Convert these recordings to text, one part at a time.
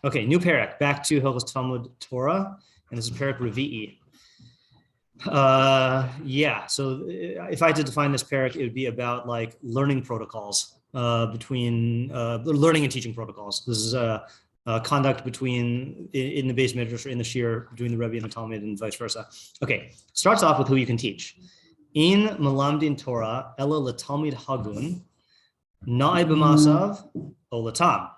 Okay, new parak, back to Hilchos Talmud Torah, and this is parak Revi'i. Yeah, so if I had to define this parak, it would be about like learning protocols between learning and teaching protocols. This is conduct between in the Beis Midrash or in the shiur between the Rebbe and the Talmud and vice versa. Okay, starts off with who you can teach. In Malamdin Torah, Ella Talmid Hagun, Na'i b'masav o latam.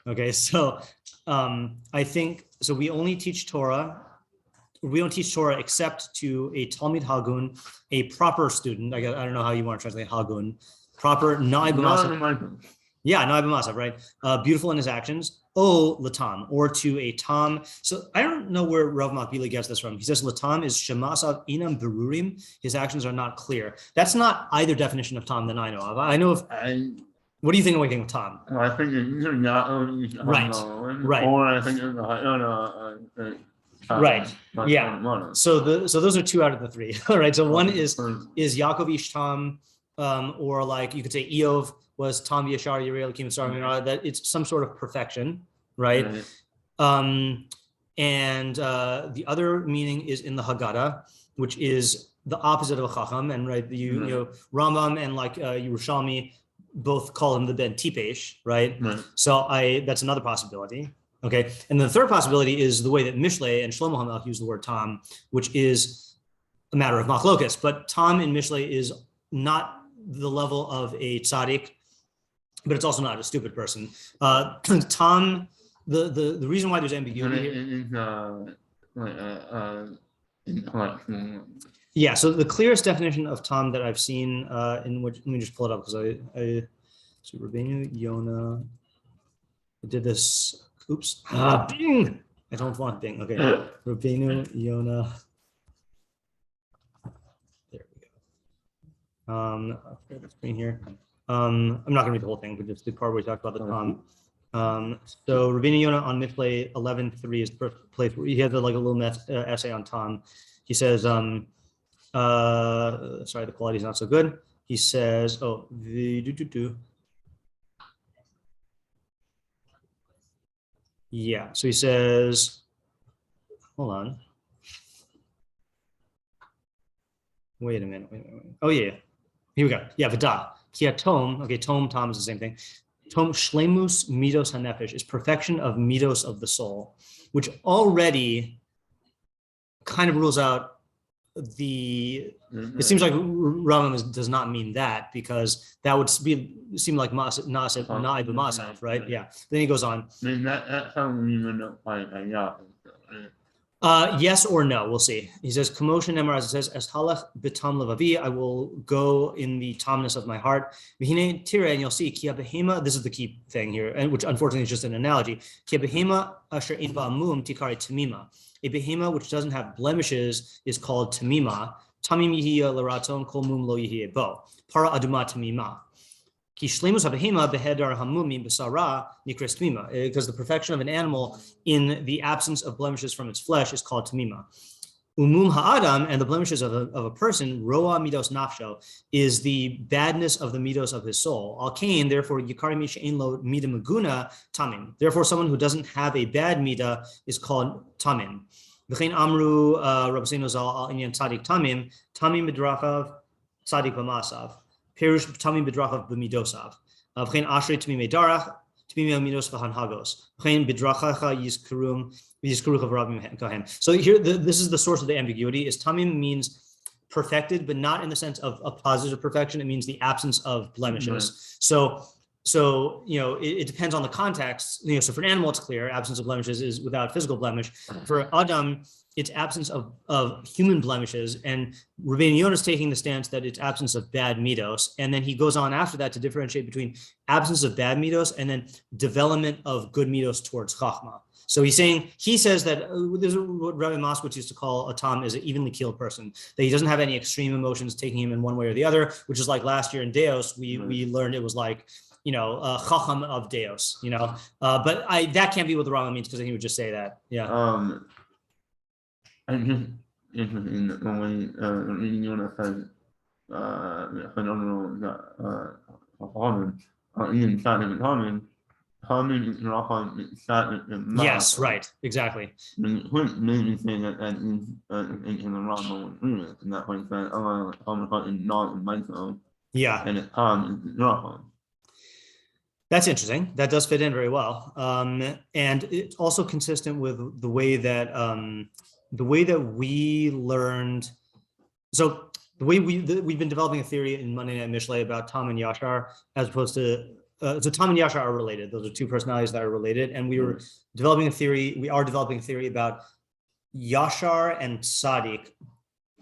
Okay, so I think so. We only teach Torah. We don't teach Torah except to a Talmid Hagun, a proper student. I don't know how you want to translate Hagun. Proper Na'i b'masav. Yeah, Na'i b'masav, right? Beautiful in his actions. O latam, or to a tam. So I don't know where Rambam Bekius gets this from. He says latam is shemasav inam berurim. His actions are not clear. That's not either definition of tam that I know of. I know of. What do you think of with tam? I think it's not right. Or I think it's right. Yeah. So those are two out of the three. All right. So one is Yaakov ish tam, or like you could say Eov was Tam Yashar Yirei Lakim Sar, that it's some sort of perfection, right? And the other meaning is in the Haggadah, which is the opposite of a Chacham, and you know Rambam and like Yerushalmi both call him the Ben Tipesh, right? So that's another possibility. Okay, and the third possibility is the way that Mishlei and Shlomo HaMelech use the word Tam, which is a matter of machlokas, but Tam in Mishlei is not the level of a tzaddik, but it's also not a stupid person. Tam, the reason why there's ambiguity yeah, so the clearest definition of Tam that I've seen in which, let me just pull it up because I so Rabbeinu Yonah did this. Oops. Bing! I don't want Bing. Okay. Rabbeinu Yonah. There we go. I'll share the screen here. I'm not going to read the whole thing, but just the part where we talked about the Tam. So Rabbeinu Yonah on Mishlei 11:3 is the first place where he has like a little essay on Tam. He says, sorry, the quality is not so good. He says, yeah, so he says, hold on. Wait a minute. Oh, yeah. Here we go. Yeah, V'da. Kia tom. Okay, tom is the same thing. Tom shlemus middos hanefesh is perfection of middos of the soul, which already kind of rules out it seems like Rambam does not mean that, because that would seem like na'i b'masav, right? Yeah. Then he goes on. Yes or no, we'll see. He says, commotion emar, as it says, as halach b'tam levavi, I will go in the tamness of my heart. V'hine tire, and you'll see, kia behema, this is the key thing here, and which unfortunately is just an analogy. Kia behema asher ein ba'amum tikare tamima. A behema which doesn't have blemishes is called tamima. Tamim yihiyah l'raton kol mum lo yihiyah bo. Para aduma tamima. Ki shlemus habehema behedar hamumi b'sara nikres tamima. Because the perfection of an animal in the absence of blemishes from its flesh is called tamima. Umum ha'adam, and the blemishes of a person, roa midos nafsho, is the badness of the midos of his soul. Al kain, therefore, yikari mi she'en lo mida maguna tamim. Therefore, someone who doesn't have a bad midah is called tamim. V'chein amru Rabbeinu Zal al inyan tzadik tamim midrachav tzadik b'masav. Perush tamim midrachav b'midosav. V'chein ashrei tamim darach tamim midos v'hanhagos. V'chein midrachacha yizkarum. So here, this is the source of the ambiguity. Is tamim means perfected, but not in the sense of a positive perfection. It means the absence of blemishes. So you know, it depends on the context. You know, so for an animal, it's clear absence of blemishes is without physical blemish. For Adam, it's absence of human blemishes, and Rabbeinu Yonah is taking the stance that it's absence of bad middos, and then he goes on after that to differentiate between absence of bad middos and then development of good middos towards chachma. So he says that this is what Rabbi Moskowitz used to call a tam is an evenly keeled person, that he doesn't have any extreme emotions taking him in one way or the other, which is like last year in Deos, we learned it was like, you know, chacham of Deos, you know, but that can't be what the Rambam means, because then he would just say that. Yeah. I'm just interested in when reading Yonah says, phenomenal, Ian Simon Common, Yes, right, exactly. And Quint maybe saying that that is in the Rambam agreement, and that way said, oh, Talmud is not in myself, Yeah, and it's Tom is Rambam. that's interesting. That does fit in very well, and it's also consistent with the way that we learned. So the way we've been developing a theory in Monday Night Mishlei about Tom and Yashar, as opposed to so Tom and Yashar are related. Those are two personalities that are related, and we were developing a theory. We are developing a theory about Yashar and Tzaddik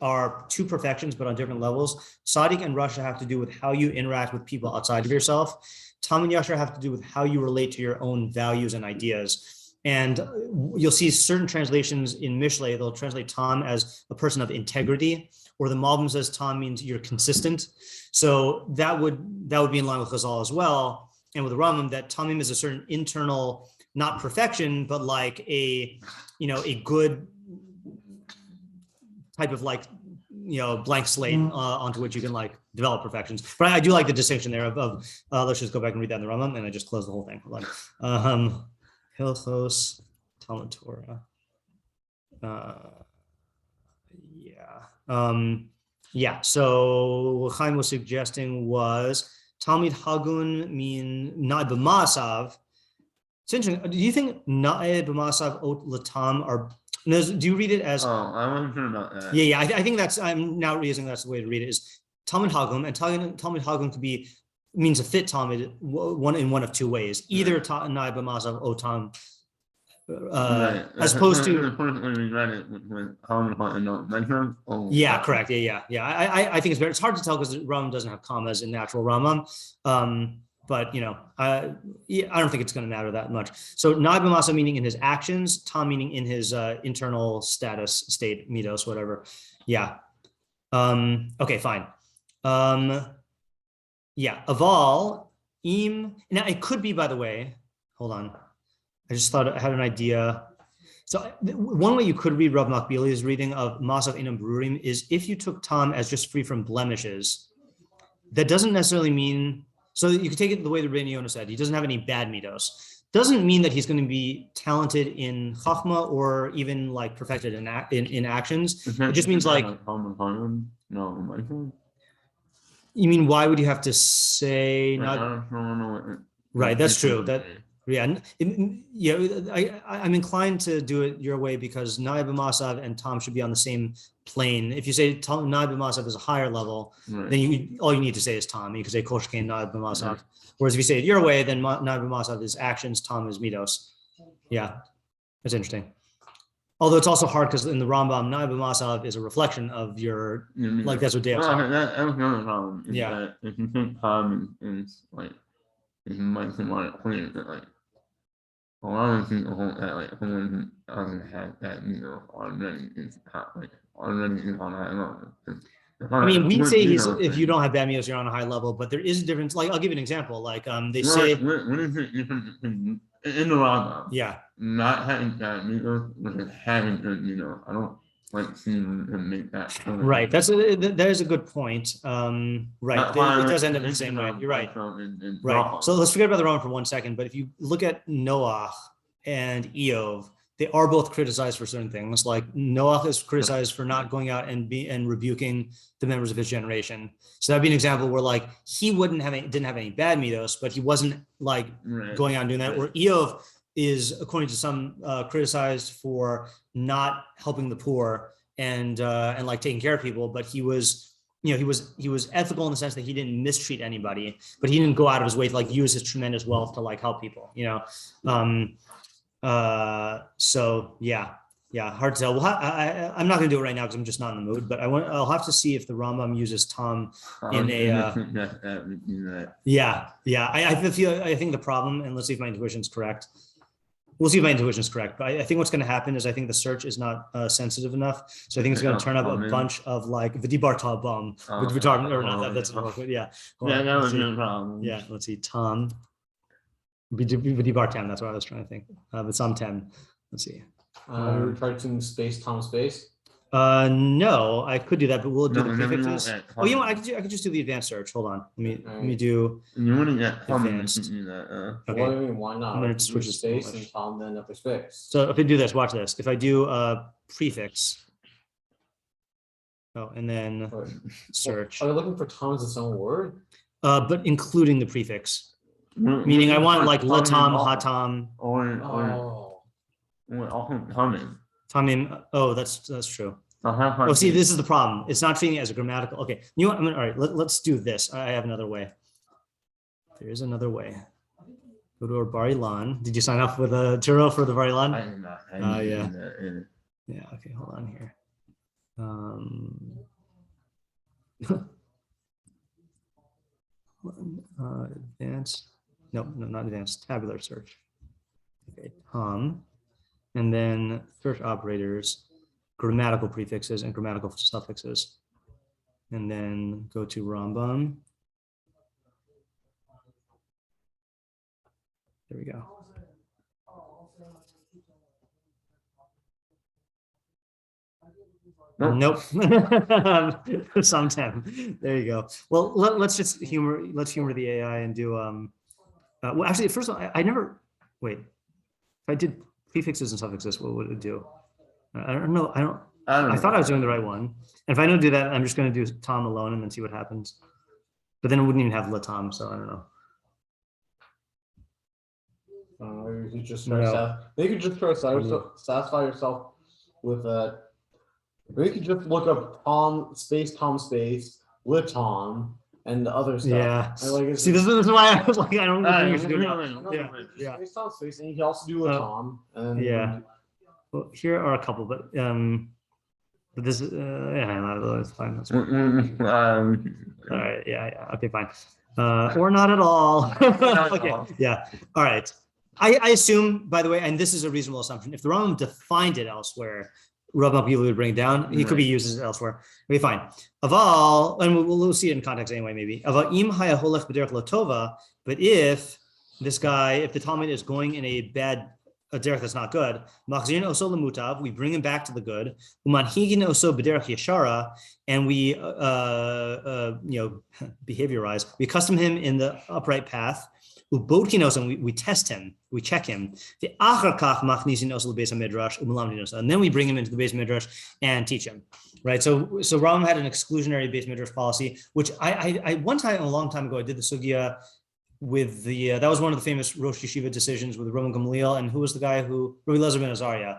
are two perfections, but on different levels. Tzaddik and Rasha have to do with how you interact with people outside of yourself. Tom and Yashar have to do with how you relate to your own values and ideas. And you'll see certain translations in Mishlei, they'll translate Tom as a person of integrity, or the Malbim says Tom means you're consistent. So that would be in line with Chazal as well. And with the Rambam, that Tamim is a certain internal, not perfection, but like a good type of blank slate onto which you can develop perfections. But I do like the distinction there of let's just go back and read that in the Rambam, and I just closed the whole thing. Hold on. Hilchos Talmud Torah. So what Chaim was suggesting was Talmid Hagun mean Na'ed b'Ma'asav. It's interesting. Do you think Na'ed b'Ma'asav ot latam are? Do you read it as? Oh, I wasn't sure about that. Yeah. I think that's. I'm now realizing that's the way to read it. Is Talmid Hagum, and Talmid Hagum could be means a fit Talmid in one of two ways. Either Na'ed b'Ma'asav o Tam. Right. As opposed to yeah, correct. Yeah. I think it's better. It's hard to tell because Rambam doesn't have commas in natural Rambam. But I don't think it's going to matter that much. So Na'ed b'Ma'asav meaning in his actions, Tom meaning in his internal state, middos, whatever. Yeah. Okay, fine. Yeah. Aval im. Now it could be, by the way. Hold on. I just thought I had an idea. So one way you could read Rav Makbili's reading of Masav Inam Brurim is if you took Tom as just free from blemishes, that doesn't necessarily mean, so you could take it the way the Rebbeinu Yonah said, he doesn't have any bad middos. Doesn't mean that he's going to be talented in chachma or even perfected in actions. It just means no, you mean, why would you have to say not? Right, that's true. I'm inclined to do it your way because Na'ed b'Ma'asav and Tom should be on the same plane. If you say Na'ed b'Ma'asav is a higher level, then all you need to say is Tom. You can say Kol Shekain Na'ed b'Ma'asav. Right. Whereas if you say it your way, then Na'ed b'Ma'asav is actions, Tom is middos. Yeah, that's interesting. Although it's also hard because in the Rambam, Na'ed b'Ma'asav is a reflection of your, that's what Deus. That was another problem. Yeah. If you think Tom is it might seem clear that a lot of people that someone doesn't have that already is already on that level. I mean, we'd say if you don't have bad middos, you're on a high level, but there is a difference. I'll give you an example. They say what is it different in the Rambam? Yeah. Not having bad middos versus having good middos. I don't seeing him make that. Right. That is a good point. Right. It does end up the same way. You're right. Right. So let's forget about the Rambam for 1 second. But if you look at Noach and Eov, they are both criticized for certain things. Noach is criticized for not going out and rebuking the members of his generation. So that'd be an example where he didn't have any bad middos, but he wasn't going out and doing that. Or Eov is, according to some, criticized for not helping the poor and taking care of people, but he was ethical in the sense that he didn't mistreat anybody, but he didn't go out of his way to use his tremendous wealth to help people. So yeah, hard to tell. Well, I'm not going to do it right now because I'm just not in the mood. But I'll have to see if the Rambam uses Tom in a. I think the problem, and let's see if my intuition is correct. We'll see if my intuition is correct, but I think what's going to happen is I think the search is not sensitive enough, so I think it's going to turn up a bunch of V'dibar Tabam, or not. That's not good. Yeah. That was no problem. Yeah. Let's see. Tom. V'dibar Tam. That's what I was trying to think. But some 10. Let's see. You're typing space Tom space. No, I could do that, but we'll do the prefixes. Oh, you know what? I could just do the advanced search. Hold on. Let me do. You want to get advanced. Okay. What do you mean? Why not? I'm gonna switch this space and Tom then a prefix. So if I do this, watch this. If I do prefix. Oh, and then search. Are you looking for Tom as its own word? But including the prefix. Meaning I want like latam, hatam. Tamim. Oh, that's true. Oh, see, this is the problem. It's not treating it as a grammatical. Okay, you know what? All right, let's do this. I have another way. There is another way. Go to our Bar-Ilan. Did you sign up with a Turo for the Bar-Ilan? I did not. Yeah. Yeah. Okay, hold on here. Advanced. No, not advanced. Tabular search. Okay, Tom. And then search operators, grammatical prefixes and grammatical suffixes. And then go to Rambam. There we go. Nope. Sometime. There you go. Well, let's humor the AI and do well, actually, first of all, I never wait. If I did prefixes and suffixes, what would it do? I don't know. I thought I was doing the right one. And if I don't do that, I'm just going to do Tom alone and then see what happens. But then it wouldn't even have latam, so I don't know. You could just try to satisfy yourself with that. Or you could just look up Tom space, with Tom, and the other stuff. Yeah. See, this is why I was like, I don't know. Yeah. Space, Tom, space, and you can also do with Tom. And yeah. Well, here are a couple, but this is it's fine. That's fine. All right. Yeah. Okay. Fine. Or not at all. Okay. Yeah. All right. I assume, by the way, and this is a reasonable assumption, if the Rambam defined it elsewhere, Rambam Bekius would bring it down. He could be used elsewhere. Okay, fine. Aval, and we'll see it in context anyway, maybe. Aval im hayaholech b'derech lotova. But if this guy, if the talmid is going in a derech that's not good, machzirin oso lemutav, we bring him back to the good. Umanhigin oso b'derech yashara, and we behaviorize. We accustom him in the upright path. And we test him, we check him. And then we bring him into the Beis Midrash and teach him, right? So Rambam had an exclusionary Beis Midrash policy, which I one time, a long time ago, I did the sugya with that was one of the famous Rosh Yeshiva decisions with Roman Gamliel, and who was the guy who, Rabbi Elazar ben Azariah,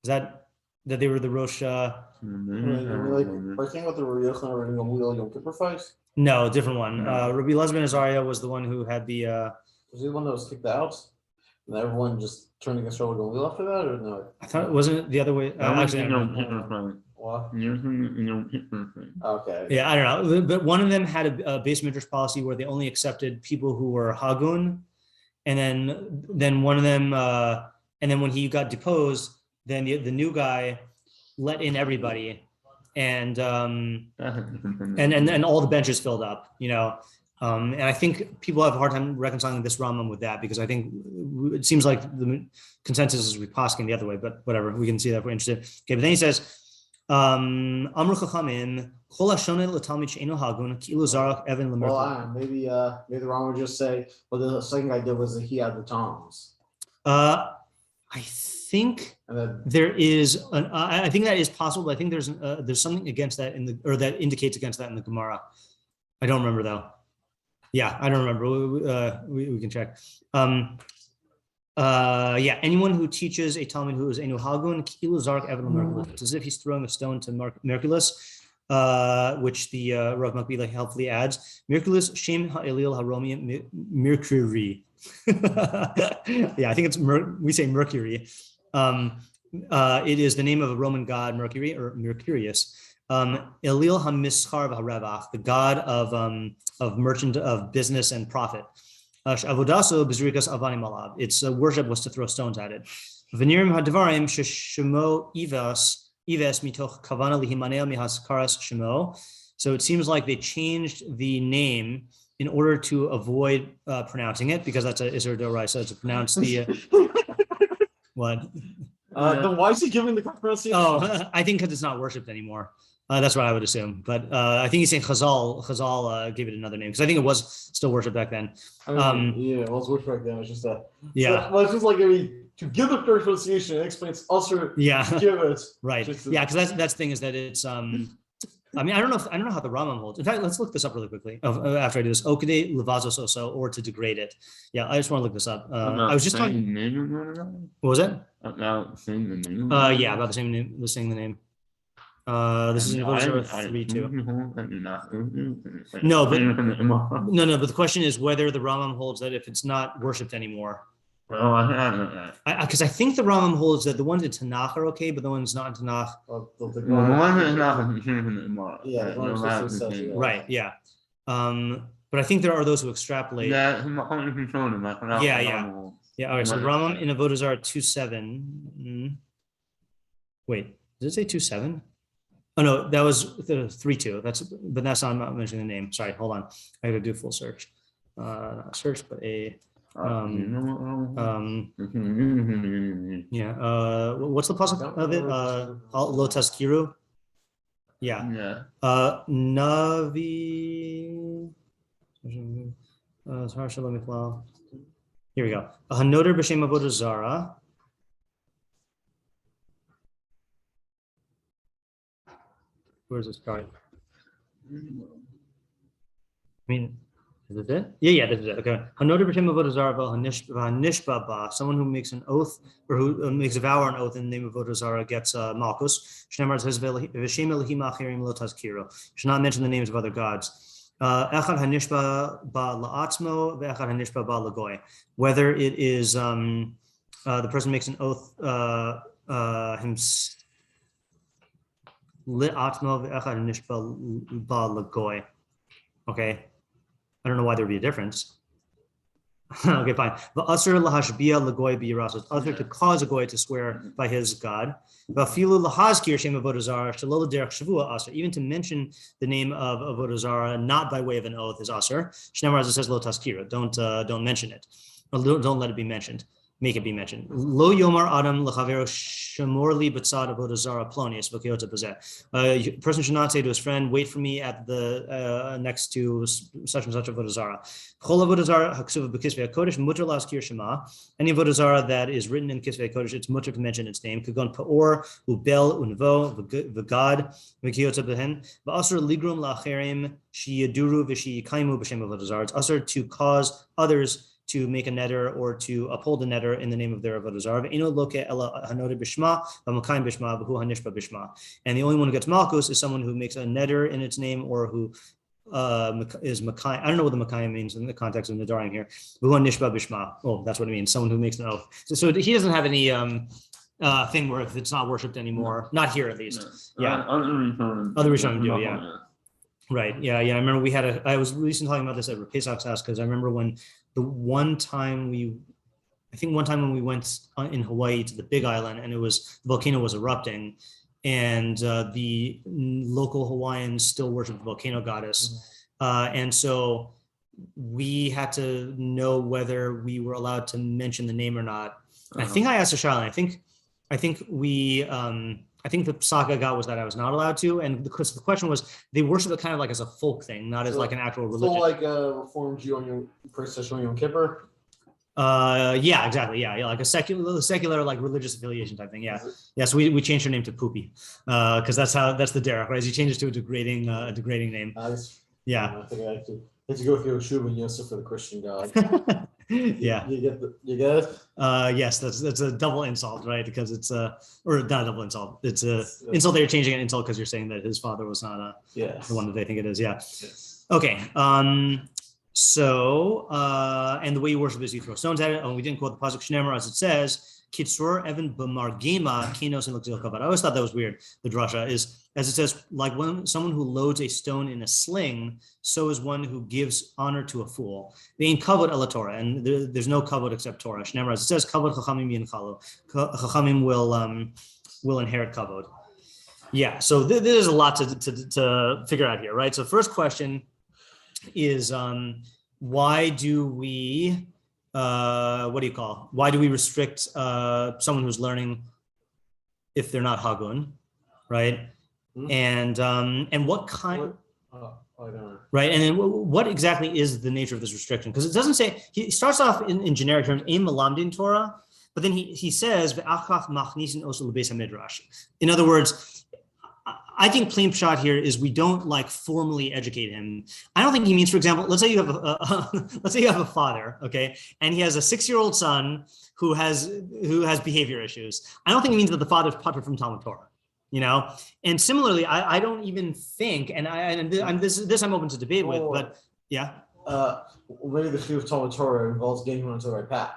is that they were the Rosh? Working with the Rabbi Gamliel Yom Kippur fights? No, different one. Rabbi Elazar ben Azariah was the one who had the. Was he the one that was kicked out? And everyone just turned against Rabbi Gamliel after that, or no? I thought it wasn't the other way. Actually, what? Okay. Yeah, I don't know. But one of them had a Beis Midrash policy where they only accepted people who were Hagun, and then one of them, and then when he got deposed, then the new guy let in everybody, and all the benches filled up, and I think people have a hard time reconciling this Rambam with that, because I think it seems like the consensus is we posking the other way, but whatever, we can see that if we're interested. Okay, but then he says, Amru Chachamim, Chol HaShoneh L'Talmid She'eino Hagun, Ki'ilu Zarach Evan L'Merkel. Well, maybe the Rambam would just say, well, the second guy did was that he had the toms. I think there is I think that is possible, but I think there's something against that that indicates against that in the Gemara. I don't remember though. Yeah, I don't remember. We can check. Yeah, anyone who teaches a talmid who is Einu Hagun, Ki'ilu Zarach Evan L'Merkulus. It's as if he's throwing a stone to Merkulus, which the Rav Makbila helpfully adds. Merkulus Shem Ha'elil Haromi Mercury. Yeah, I think it's we say Mercury. It is the name of a Roman god, Mercury or Mercurius. Elil HaMischar v'Harevach, the god of merchant of business and profit. Avodaso b'zrikas avanim alav. Its worship was to throw stones at it. V'nirim hadvarim sheshemo ives mitoch kavana lihimanel mihaskaras shemo. So it seems like they changed the name in order to avoid pronouncing it, because that's a Isser Doraisa, to pronounce the what? Then why is he giving the pronunciation? Oh, I think because it's not worshipped anymore. That's what I would assume. But I think he's saying Chazal gave it another name because I think it was still worshipped back then. Yeah, it was worshipped back then. It's just yeah. Well, it's just like to give the correct pronunciation, it explains also yeah. give it. Right. Yeah, because that's the thing is that it's I mean, I don't know how the Rambam holds. In fact, let's look this up really quickly. After I do this, okade levazos oso, or to degrade it. Yeah, I just want to look this up. I was just talking. What was it? About saying the name. Yeah, about the same name. Saying the name. This is in Avodah 3:2. No, but the question is whether the Rambam holds that if it's not worshipped anymore. Well, I don't know. Because I think the Rambam holds that the ones in Tanakh are okay, but the ones not in Tanakh. Right. Yeah. But I think there are those who extrapolate. Yeah. All right. So Rambam in Avodah Zarah 2:7. Wait, did it say 2:7? Oh no, that was the 3:2. But that's not, I'm not mentioning the name. Sorry, hold on. I got to do a full search. Not search, but a. Yeah. What's the pasuk of it? Lo taskiru. Yeah. Navi. Here we go. Hanoder b'shem avodah zara. Where's this going? I mean, is this it? Yeah, this is it. Okay. Hanoder b'shem avodah zara v'hanishba ba. Someone who makes an oath or who makes a vow or an oath in the name of avodah zara gets malchus. Shneimar says v'shem elohim achirim lo tazkiru. Should not mention the names of other gods. Echad hanishba ba la'atzmo ve'echad hanishba ba lagoy. Whether it is the person makes an oath himself. Okay, I don't know why there would be a difference. Okay, fine. But usher lahashbia lagoy biyirasos. It's usher to cause a goy to swear by his god. Vafilu lahazkir shem avodah zara shalol derech shavua usher. Even to mention the name of avodah zara not by way of an oath is usher. Shnemar as it says lo taskira. Don't mention it. Or don't let it be mentioned. Make it be mentioned. Lo yomar adam lechavero shemorli b'tzad avodah zara plonius v'kiyota b'zeh. A person should not say to his friend, "Wait for me at the next to such and such avodah zara." Chol avodah zara haksuva b'kisvei hakodesh mutar laskir shema. Any avodah zara that is written in kisvei hakodesh, it's mutar to mention its name. Kagon paor ubel unvo v'gad v'kiyota b'hen v'asur ligrum la'acherim sheyaduru v'sheyikaimu b'shem avodah zara. It's asur to cause others to make a netter or to uphold a netter in the name of their avodah zara. And the only one who gets malchus is someone who makes a netter in its name or who is Makai. I don't know what the Makai means in the context of Nadarim here. Oh, that's what it means. Someone who makes an oath. So he doesn't have any thing where if it's not worshipped anymore, not here at least. Yeah. Other Rishonim do, yeah. Right. Yeah. I remember I was recently talking about this at Pesach's house because I remember when one time when we went in Hawaii to the Big Island and the volcano was erupting and the local Hawaiians still worship the volcano goddess. And so we had to know whether we were allowed to mention the name or not. I think I asked a Charlene. I think the psak I got was that I was not allowed to, and the question was they worship it kind of like as a folk thing, not as like an actual religion. So like a Reformed Jew on your procession on Yom Kippur. Yeah, exactly. Yeah, like a secular like religious affiliation type thing. Yeah. So we changed her name to Poopy, because that's the derech, right? He changes to a degrading name. Yeah. I think I have to go through Shuba and Yosef for the Christian God. Yeah. You get it? Yes, that's a double insult, right? Because it's or not a double insult. It's a insult that you're changing an insult because you're saying that his father was not the one that they think it is. Yeah. Yes. Okay. So and the way you worship is you throw stones at it. Oh, we didn't quote the pasuk Shneimar as it says. Kitzur Evan b'margema kinos and l'kzil kavod. I always thought that was weird. The drasha is, as it says, like when someone who loads a stone in a sling, so is one who gives honor to a fool. They ain't kavod ela Torah, and there's no kavod except Torah. Shneimar, as it says, kavod chachamim yinchalu. Chachamim will inherit kavod. Yeah. So there's a lot to figure out here, right? So first question is why do we? Why do we restrict someone who's learning if they're not hagun, right? And what kind? Right, and then what exactly is the nature of this restriction? Because it doesn't say. He starts off in generic terms, "Ein melamdin Torah," but then he says, "Ve'achach machnisin osu lebeis hamidrash." In other words, I think plain pshat here is we don't like formally educate him. I don't think he means, for example, let's say you have a father, okay, and he has a 6-year-old son who has behavior issues. I don't think it means that the father's putter from Talmud Torah, you know. And similarly, I don't even think, and this I'm open to debate with, but yeah. Maybe the shiur of Talmud Torah involves getting him onto the right path.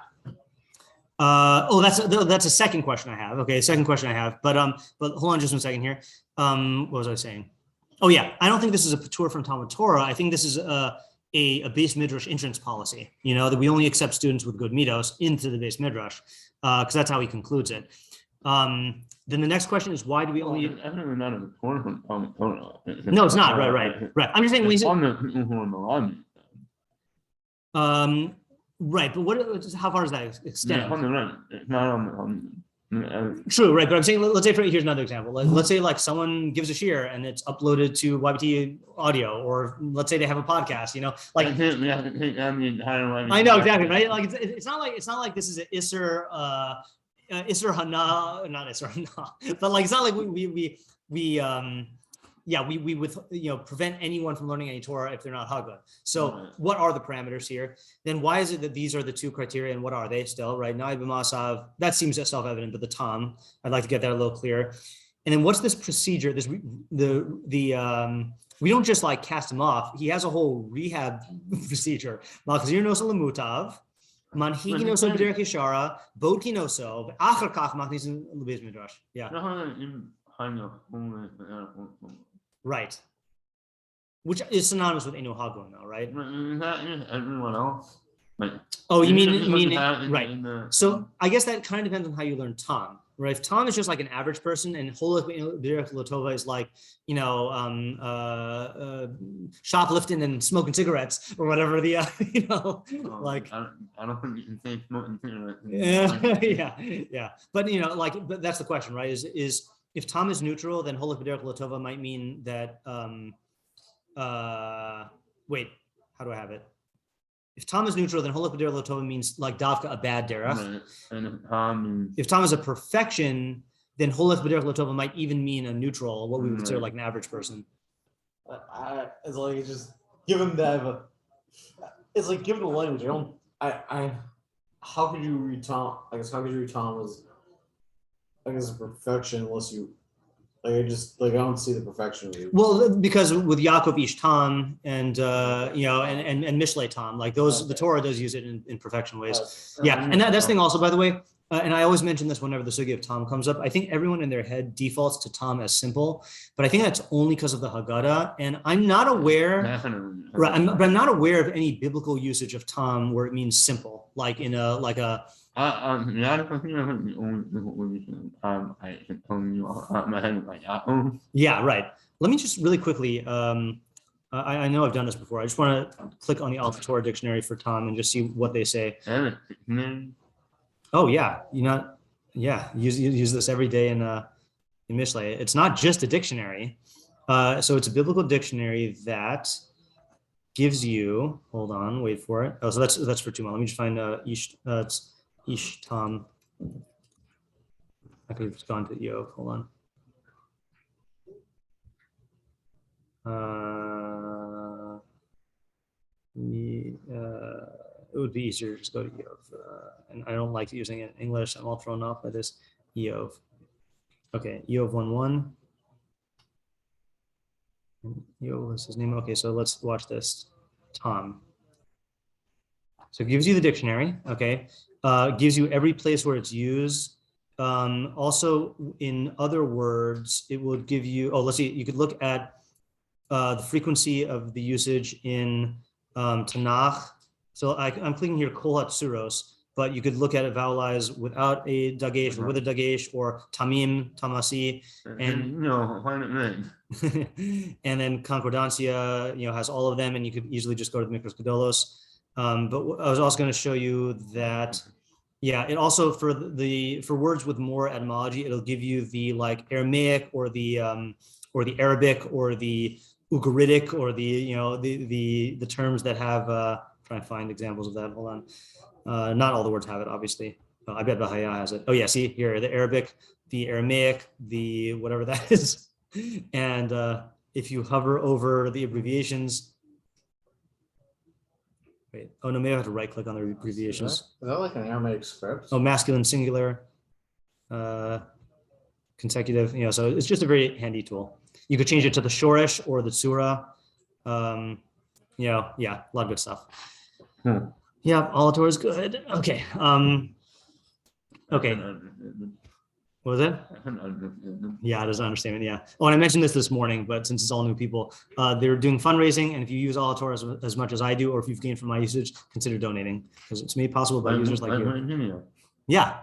That's a second question I have. Okay, second question I have, but hold on just 1 second here. What was I saying? Oh yeah, I don't think this is a patur from Talmud Torah. I think this is a Beis Midrash entrance policy. You know, that we only accept students with good middos into the Beis Midrash, because that's how he concludes it. Then the next question is, why do we only? Not a patur from Talmud Torah. No, it's not. Right. I'm just saying when right, but how far does that extend? It's not True, right, but I'm saying, let's say, here's another example. Let's say like someone gives a shiur and it's uploaded to YBT audio, or let's say they have a podcast, you know, like. I know exactly, right? Like it's not like this is an Isser Hana, not Isser Hana, but like it's not like we prevent anyone from learning any Torah if they're not hagun. So what are the parameters here? Then why is it that these are the two criteria, and what are they still, right? Na'ib b'masav, that seems self-evident, but the tam, I'd like to get that a little clearer. And then what's this procedure? We don't just like cast him off. He has a whole rehab procedure. Machzir noso lemutav, manhigi noso b'derech yeshara, bodki noso, v'achar kach machnisin lebeis midrash. Yeah. Right. Which is synonymous with Enu Hagun now, right? Everyone else. Oh, you mean right. So I guess that kind of depends on how you learn Tom, right? If Tom is just like an average person, and Holech B'derech Lotova is like, you know, shoplifting and smoking cigarettes or whatever the, you know, like. I don't think you can say smoking cigarettes. Yeah. But, you know, but that's the question, right? Is if Tom is neutral, then Holech B'derech Lotova might mean that, wait, how do I have it? If Tom is neutral, then Holech B'derech Lotova means like Davka, a bad derech. And if Tom is a perfection, then Holech B'derech Lotova might even mean a neutral, what we would consider like an average person. It's like just given that. It's like given the language. How could you read Tom? I guess how could you read Tom as a perfection unless you. I don't see the perfection of it. Well, because with Yaakov Ish Tam and and Mishlei Tam, like those, the Torah does use it in perfection ways. And that's the thing also, by the way, and I always mention this whenever the sugya of Tam comes up. I think everyone in their head defaults to Tam as simple, but I think that's only because of the Haggadah. And I'm not aware, I'm not aware of any biblical usage of Tam where it means simple, like in a yeah, right. Let me just really quickly, I know I've done this before. I just want to click on the Alpha Torah dictionary for Tom and just see what they say. Oh yeah, use this every day in Mishlei. It's not just a dictionary. So it's a biblical dictionary that gives you, hold on, wait for it. Oh, so that's for Tuma. Let me just find it's Ish Tam. I could have gone to Yov. Hold on. It would be easier to just go to Yov. And I don't like using it in English. I'm all thrown off by this. Yov. Okay, Yov 1:1. Yov is his name. Okay, so let's watch this. Tom. So it gives you the dictionary. Okay. Gives you every place where it's used. Also, in other words, it will give you, let's see, you could look at the frequency of the usage in Tanakh. So I'm clicking here, Kol HaTzuros, but you could look at it vowelized without a dagesh or with a dagesh, or tamim, tamasi, and and then concordancia, has all of them, and you could easily just go to the Mikros Gedolos. But I was also going to show you that Yeah, it also for words with more etymology, it'll give you the like Aramaic or the Arabic or the Ugaritic or the terms that have trying to find examples of that. Hold on. Not all the words have it, obviously. I bet Bahaya has it. Oh yeah, see here, the Arabic, the Aramaic, the whatever that is. And if you hover over the abbreviations, wait, oh no, maybe I have to right click on the abbreviations. Is that like an Aramaic script? Oh, masculine singular, consecutive, so it's just a very handy tool. You could change it to the shoresh or the surah. Yeah, a lot of good stuff. Yeah, all Torah is good. Okay. Okay. What was it? Yeah, it doesn't understand it. Yeah. Oh, and I mentioned this morning, but since it's all new people, they're doing fundraising, and if you use all Torah as much as I do, or if you've gained from my usage, consider donating because it's made possible by users like you. Yeah.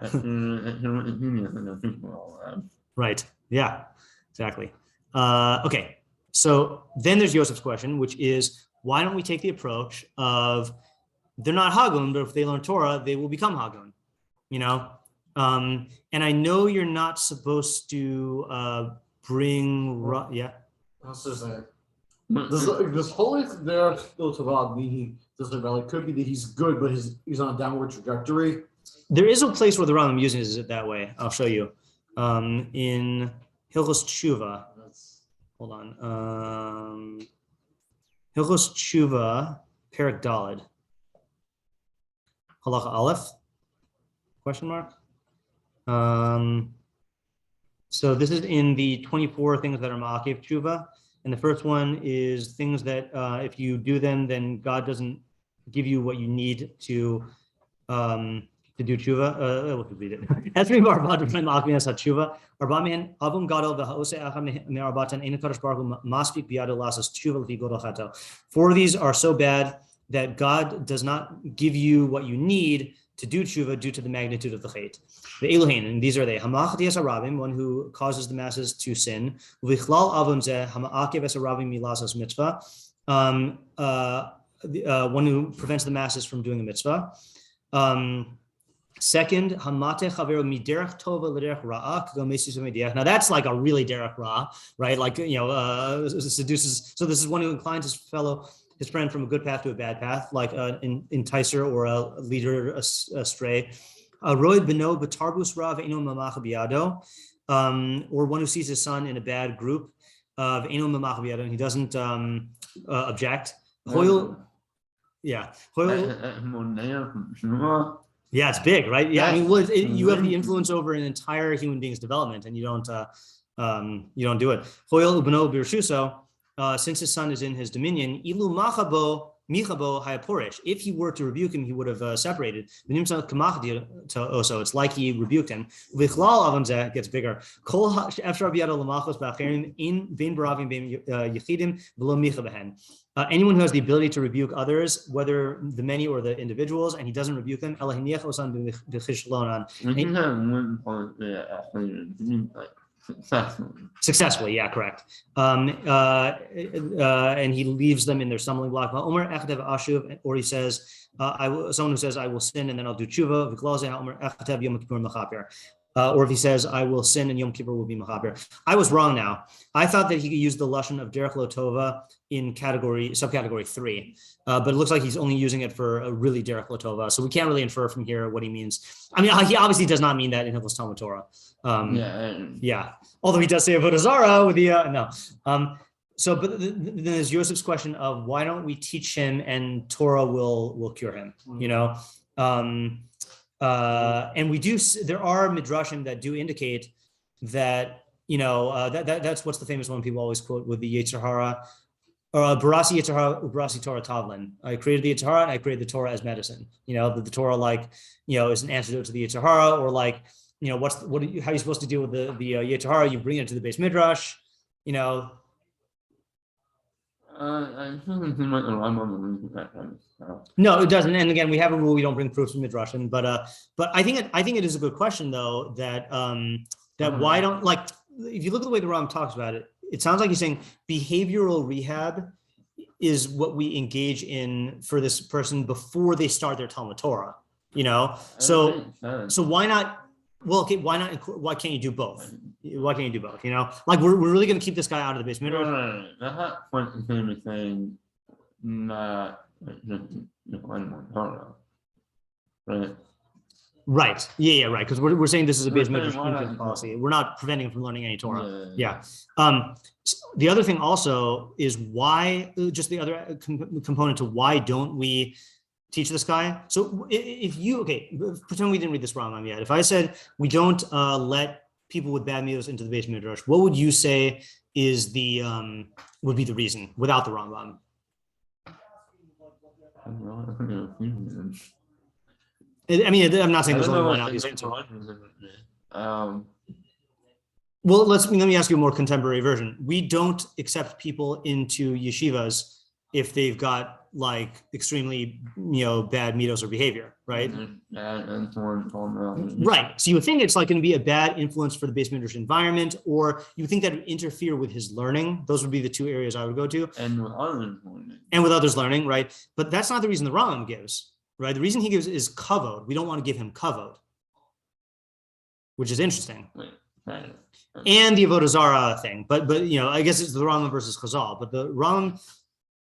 Right. Yeah. Exactly. Okay. So then there's Yosef's question, which is, why don't we take the approach of they're not Hagun, but if they learn Torah, they will become Hagun, and I know you're not supposed to bring, yeah. That's just this whole there still to meaning could be that he's good, but he's on a downward trajectory. There is a place where the Rambam uses it that way. I'll show you. In Hilchos Tשובה. Hold on. Hilchos Tשובה, Perek Daled. Halacha Aleph? Question mark? So this is in the 24 things that are Ma'akev Tשובה. And the first one is things that if you do them, then God doesn't give you what you need to do tshuva. We'll read it. As we are about to find Ma'akev Tשובה, Arbaman Avum Gadol v'Haose Acham Me'arbatan Ein Kadosh Baruch Hu Maspik Biyado Lasas Tשובה L'fi Godol Chato. 4 of these are so bad that God does not give you what you need to do tshuva due to the magnitude of the chait. The Elohein, and these are they: Hamachati es harabim, one who causes the masses to sin. Uvichlal avon zeh hamaakev es harabim milasas mitzvah, one who prevents the masses from doing a mitzvah. Second, hamate chaveru miderech tova l'derech ra'ah k'go mesis u'mediach. Now that's like a really derech ra, right? Like seduces. So this is one who inclines his friend from a good path to a bad path, like an enticer or a leader astray. Roid beno b'tarbus rav eno mamach biyado, or one who sees his son in a bad group of eno mamach biyado, and he doesn't object. Hoil, yeah. Yeah, it's big, right? Yeah, I mean, you have the influence over an entire human being's development, and you don't do it. Hoil beno birshuso. Since his son is in his dominion, ilu machabo michabo hayaporish. If he were to rebuke him, he would have separated. So it's like he rebuked him. Vichlal avonzeh gets bigger. Kol efshar biyado lamachos ba'acherim in vein baravim vein yichidim v'lo micha behen. Anyone who has the ability to rebuke others, whether the many or the individuals, and he doesn't rebuke them, elahiniach osan b'chishlonan. Successfully, yeah, correct. And he leaves them in their stumbling block. Or he says, someone who says, I will sin and then I'll do tshuva. Or if he says, I will sin and Yom Kippur will be mechaper. I was wrong now. I thought that he could use the lashon of derech lo tova in subcategory 3, but it looks like he's only using it for a really derech lo tova. So we can't really infer from here what he means. I mean, he obviously does not mean that in Hilchos Talmud Torah. Yeah. Although he does say avodah zarah with the no. So, but then there's Yosef's question of why don't we teach him and Torah will cure him? And we do. There are midrashim that do indicate that that's what's the famous one people always quote with the Yetzer Hara, or Barasi Yetzer Hara, Barasi Torah Tavlin. I created the Yetzer Hara and I created the Torah as medicine. The Torah is an antidote to the Yetzer Hara, or how are you supposed to deal with the Yetzer Hara? You bring it to the Beis Midrash. No, it doesn't. And again, we have a rule: we don't bring proofs from Midrashim. But I think it is a good question, though. That why don't if you look at the way the Rambam talks about it, it sounds like he's saying behavioral rehab is what we engage in for this person before they start their Talmud Torah. you know. So why not? Well, okay, why not? Why can't you do both? Why can't you do both? You know, like we're really going to keep this guy out of the Beis Midrash. No. That's not what the thing is saying. Not right. Right. Yeah. Right. Because we're saying this is a Beis Midrash policy. We're not preventing him from learning any Torah. Yeah. The other thing also is why. Just the other component to why don't we teach this guy? So if you pretend we didn't read this Rambam yet. If I said we don't let people with bad middos into the Beis Midrash, what would you say is the would be the reason without the Rambam? I mean, I'm not saying there's only one obvious answer. Well, let me ask you a more contemporary version. We don't accept people into yeshivas if they've got like extremely, bad middos or behavior, right? Right. So you would think it's like going to be a bad influence for the Beis Midrash environment, or you would think that it would interfere with his learning. Those would be the two areas I would go to. And with others learning. And with others learning, right? But that's not the reason the Rambam gives, right? The reason he gives is kavod. We don't want to give him kavod, which is interesting. And the Avodah Zarah thing, but I guess it's the Rambam versus Chazal. But the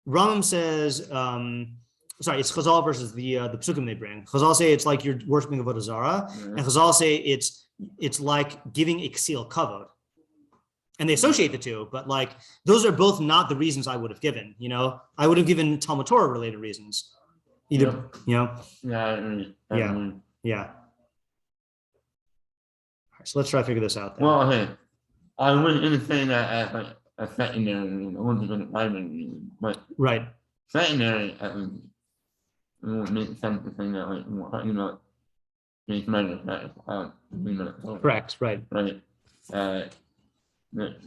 Rambam says, it's Chazal versus the Psukim they bring. Chazal say it's like you're worshiping Avodah Zarah, and Chazal say it's like giving iksil kavod, and they associate the two. But like those are both not the reasons I would have given. I would have given Talmud Torah related reasons, either. Yeah. So let's try to figure this out then. Well, hey, I wouldn't say that as like a secondary, I wasn't going to primary, but right. Secondary, it would make sense to say that like we're talking about Beis Midrash, correct, right. Right. That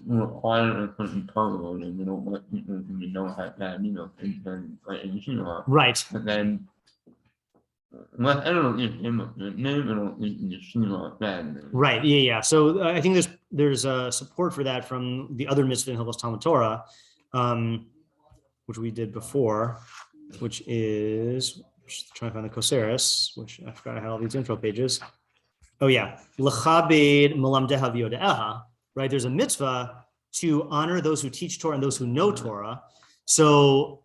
require a certain code, and we don't let people who don't have that, and like in Yeshiva. Right. But then. Well, I don't know if him name, I don't think Yeshiva bad. Right. Yeah. So I think there's support for that from the other mitzvah in Hilchos Talmud Torah, which we did before, which is trying to find the Koseris, which I forgot I had all these intro pages. Oh yeah, l'chabed melamdeha v'yode'eha. Right. There's a mitzvah to honor those who teach Torah and those who know Torah. So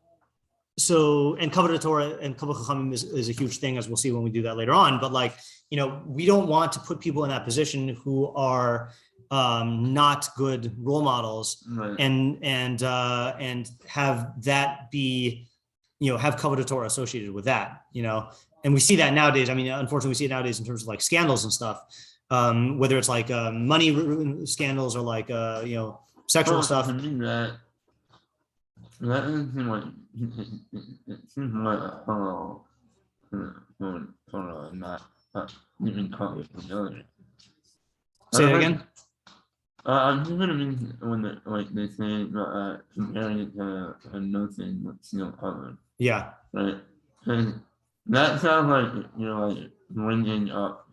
and kavod Torah and kavod chachamim is a huge thing, as we'll see when we do that later on. But we don't want to put people in that position who are not good role models, right. and have that be, have kavod Torah associated with that, And we see that nowadays. I mean, unfortunately, we see it nowadays in terms of like scandals and stuff, whether it's like money scandals or like sexual stuff. That doesn't seem like it seems like not even covered together. Say that again. I'm just gonna mean when they say comparing it to nothing that's covered. Yeah. Right. And that sounds like like bringing up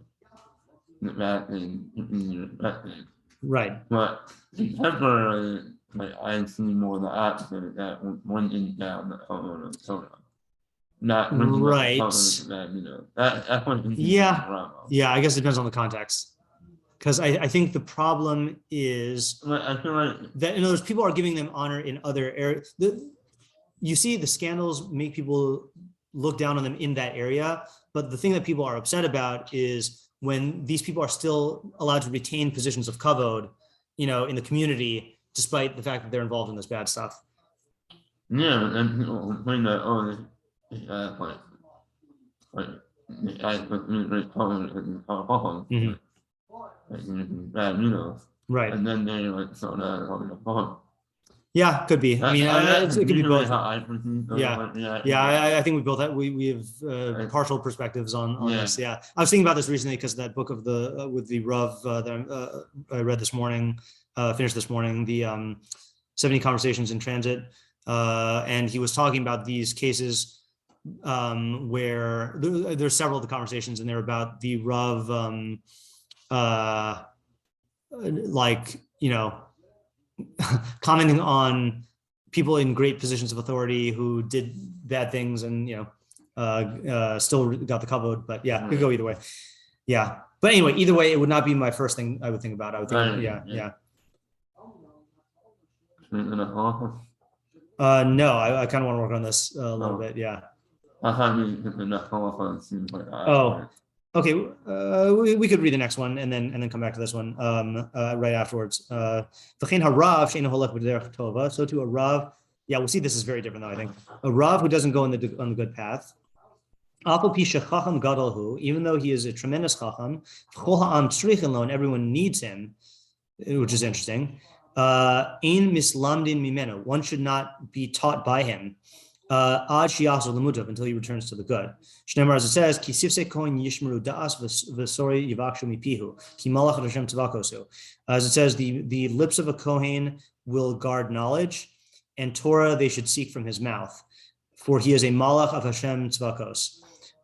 the bad thing in your bad thing. Right. But temporarily. I see more the opposite that one in down the Torah. Not right. That's one. Yeah. I guess it depends on the context. Because I think the problem is I feel like that in other words, people are giving them honor in other areas. You see, the scandals make people look down on them in that area. But the thing that people are upset about is when these people are still allowed to retain positions of kavod, in the community, despite the fact that they're involved in this bad stuff. Yeah, but then people complain that bad, right? And then they sort of yeah, could be. I mean, it could be both. I think we both have we have partial perspectives on this. Yeah, I was thinking about this recently because that book of the with the Rav that I read this morning. Finished this morning, the 70 Conversations in Transit, and he was talking about these cases where there's several of the conversations, and they're about the Rav, commenting on people in great positions of authority who did bad things, and still got the kavod, but yeah, could go either way. Yeah, but anyway, either way, it would not be my first thing I would think about. I would think, yeah. No, I kind of want to work on this a little bit. Yeah. Oh, okay. We could read the next one and then come back to this one right afterwards. So to a rav, yeah, we'll see. This is very different though. I think a rav who doesn't go on the good path. Even though he is a tremendous chacham, everyone needs him, which is interesting. One should not be taught by him until he returns to the good. As it says, as it says, the lips of a kohen will guard knowledge, and Torah they should seek from his mouth, for he is a malach of Hashem tzvakos.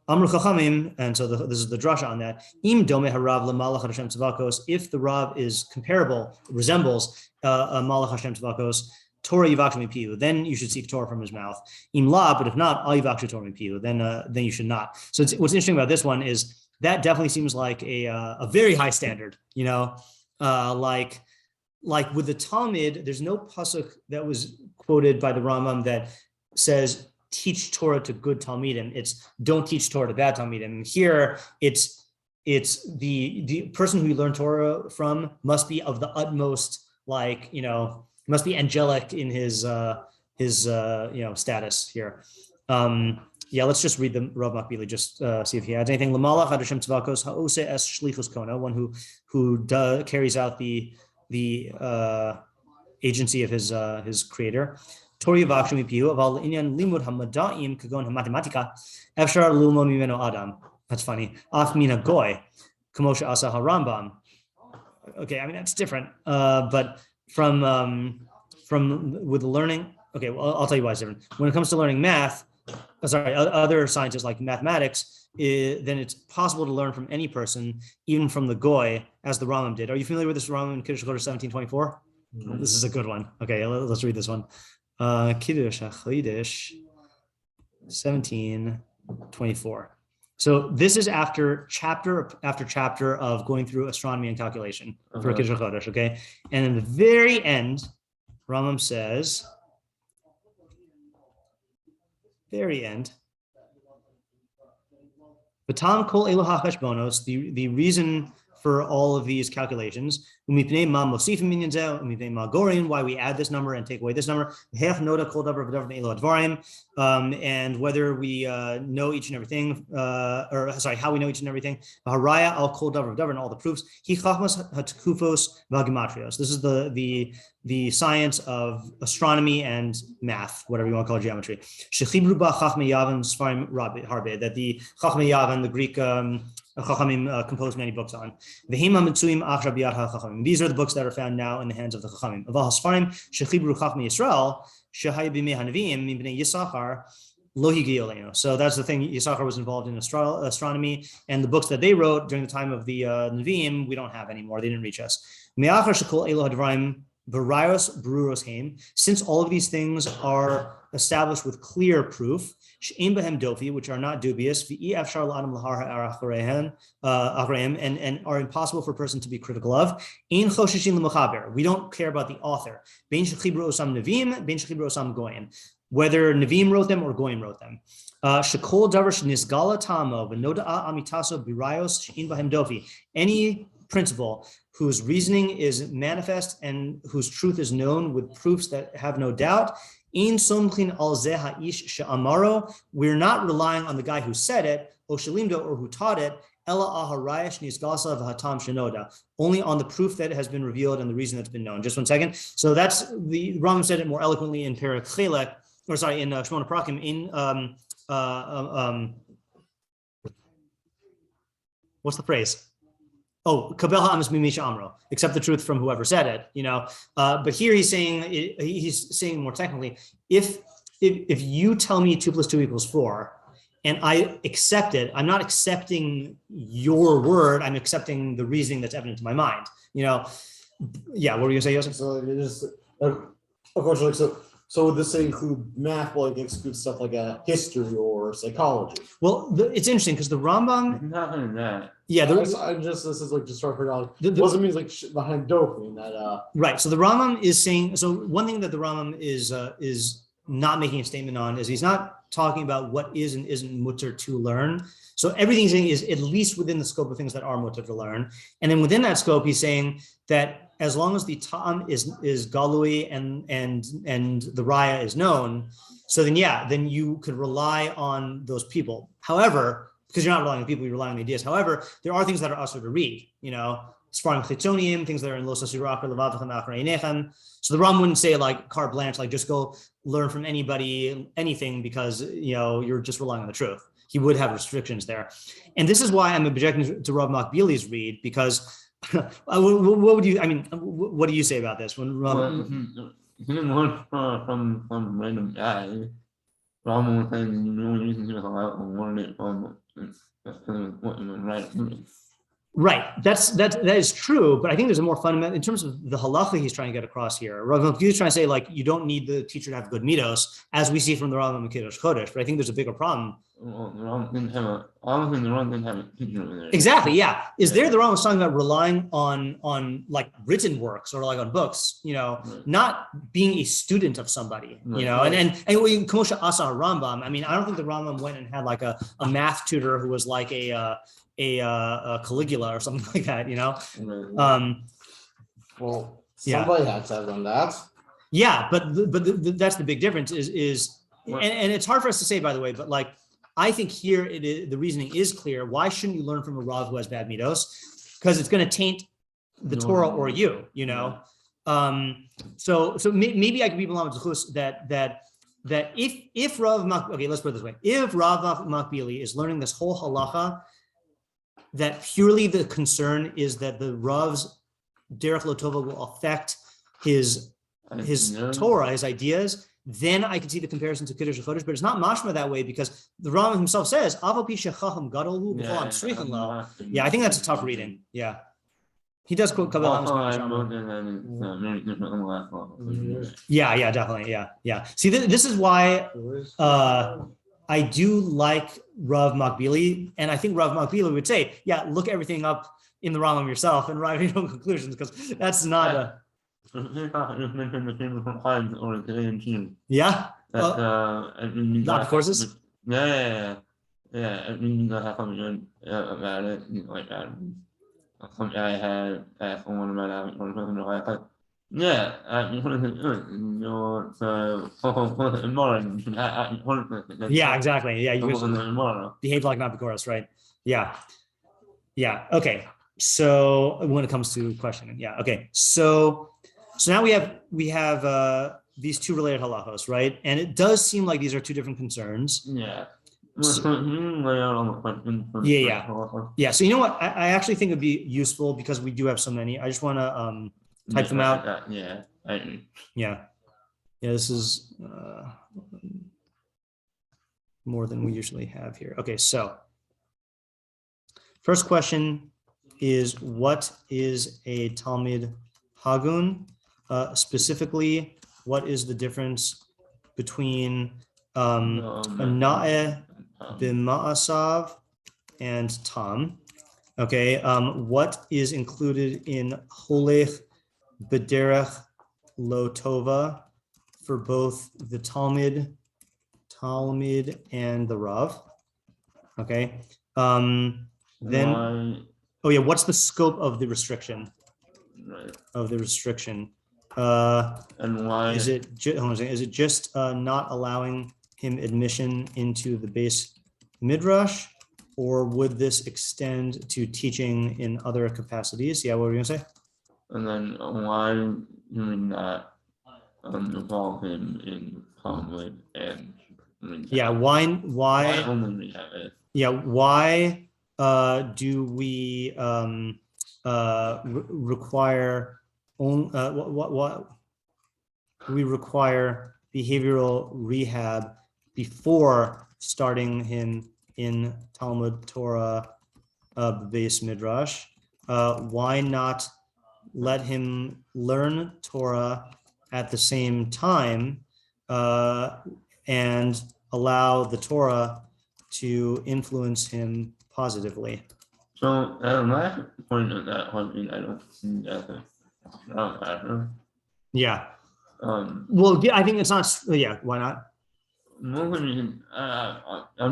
Amru Chachamim, and so this is the drasha on that. Im dome harav lemalach Hashem tzvakos. If the rav is comparable, resembles a malach Hashem tzvakos, Torah yivakshu mipiu, then you should seek Torah from his mouth. Im la, but if not, al yivakshu Torah mipiu, then you should not. So what's interesting about this one is that definitely seems like a very high standard. You know, like with the Talmud, there's no pasuk that was quoted by the Rambam that says teach Torah to good talmidim. It's don't teach Torah to bad talmidim. And here it's the person who you learn Torah from must be of the utmost, must be angelic in his status here. Let's just read the Rav Makbili, just see if he adds anything. L'malach ad Hashem tzvakos ha'ose es shlichus kona, one who carries out the agency of his creator. Torah yivakshu mipihu aval inyan limud hamada'im kagon hamatematika efshar lilmod mimeno adam. That's funny. Af mina goy kamo she'asa harambam. Okay, I mean that's different. But from with learning, okay, well I'll tell you why it's different. When it comes to learning math, other sciences like mathematics, then it's possible to learn from any person, even from the goy, as the Rambam did. Are you familiar with this Rambam in Kiddush 1724? Mm-hmm. This is a good one. Okay, let's read this one. Kiddush 1724. So this is after chapter of going through astronomy and calculation for Kiddush Chodesh, okay? And in the very end, Rambam says, Batam kol eloha cheshbonos, the reason for all of these calculations, why we add this number and take away this number, and whether we know each and everything, how we know each and everything, and all the proofs. This is the science of astronomy and math, whatever you want to call it, geometry. That the Chachmei Yavan, the Greek Chachamim composed many books on. These are the books that are found now in the hands of the Chachamim. So that's the thing. Yisachar was involved in astronomy, and the books that they wrote during the time of the Nevi'im, we don't have anymore. They didn't reach us. Since all of these things are established with clear proof, which are not dubious, and are impossible for a person to be critical of. We don't care about the author. Whether Nevi'im wrote them or Goyim wrote them. Any principle whose reasoning is manifest and whose truth is known with proofs that have no doubt. We're not relying on the guy who said it, or who taught it, only on the proof that has been revealed and the reason that's been known. Just 1 second. So that's the Rambam said it more eloquently in Perek Chelek, in Shmona Prakim, what's the phrase? Oh, kabel ha'amas mimisha amro, accept the truth from whoever said it, But here he's saying more technically, if you tell me 2 + 2 = 4, and I accept it, I'm not accepting your word, I'm accepting the reasoning that's evident to my mind, Yeah, what were you gonna say, Yosef? So it is, unfortunately, so So would this include math, like exclude stuff like history or psychology? Well, it's interesting because the Rambam, Not only that. yeah, This is like just trying to figure out what it means like behind doping that. Right. So the Rambam is saying. So one thing that the Rambam is not making a statement on is he's not talking about what is and isn't mutter to learn. So everything he's saying is at least within the scope of things that are mutter to learn, and then within that scope, he's saying that as long as the tam is galui and the raya is known, so then you could rely on those people. However, because you're not relying on people, you're relying on ideas. However, there are things that are also to read, Sfarim Chitzoniim, things that are in Los Asirach or Levavachem Achrei Einechem. So the Ram wouldn't say like carte blanche, like just go learn from anybody, anything, because you're just relying on the truth. He would have restrictions there. And this is why I'm objecting to Rav Makbili's read, because what do you say about this? When he didn't learn from random guy. Rambam was saying the only reason he was allowed to learn it from what he was right. Right, that is true, but I think there's a more fundamental in terms of the halacha he's trying to get across here. Rav Bekius is trying to say like you don't need the teacher to have good middos, as we see from the Rambam Bekius Kodesh. But I think there's a bigger problem. Well, the Rambam didn't have a teacher over there. Exactly, yeah. The Rambam was talking about relying on like written works or like on books, not being a student of somebody, and Kamosha Asa Rambam. I mean, I don't think the Rambam went and had like a math tutor who was like a Caligula or something like that, Well, somebody had to have done that. Yeah, but that's the big difference is and it's hard for us to say, by the way, but like I think here the reasoning is clear. Why shouldn't you learn from a Rav who has bad middos? Because it's going to taint the Torah or you, So maybe I can be Malamed Zechus that if Rav let's put it this way: if Rav Makbili is learning this whole halacha, that purely the concern is that the Rav's derech lo tova will affect his Torah, his ideas, then I can see the comparison to Kiddush Chodesh, but it's not mashma that way because the Rambam himself says, Aval pi shechacham gadol hu b'chol amsrichen lo. Yeah, I think that's a tough reading. Yeah. He does quote Kabbalah. Yeah, definitely. Yeah. See, this is why I do like Rav Makbili, and I think Rav Makbili would say, yeah, look everything up in the Rambam yourself and arrive at your own conclusions, because that's not a... Yeah? Not courses? Yeah. I mean, I have something about it, like something I had asked someone about it, yeah, yeah, exactly. Yeah, you behave like not Bekoros, right? Yeah. Okay. So when it comes to questioning, yeah. Okay. So now we have these two related halachos, right? And it does seem like these are two different concerns. Yeah. Yeah. So you know what? I actually think it'd be useful because we do have so many. I just want to type them out. Yeah. This is more than we usually have here. Okay, so first question is, what is a talmid hagun? Specifically, what is the difference between na'eh b'ma'asav and tam? Okay, what is included in holech b'derech lo tova for both the talmid and the Rav? Okay, then what's the scope of the restriction? Right. Of the restriction, and why is it just not allowing him admission into the Beis Midrash, or would this extend to teaching in other capacities? Yeah, what were you gonna say? And then why do we not involve him in Talmud and why only we have it? Yeah, why do we require what we require behavioral rehab before starting him in Talmud Torah Beis Midrash? Why not let him learn Torah at the same time and allow the Torah to influence him positively. So last point of that question, I don't see that as a strong answer. Yeah. Well, I think it's not. Yeah. Why not? I'm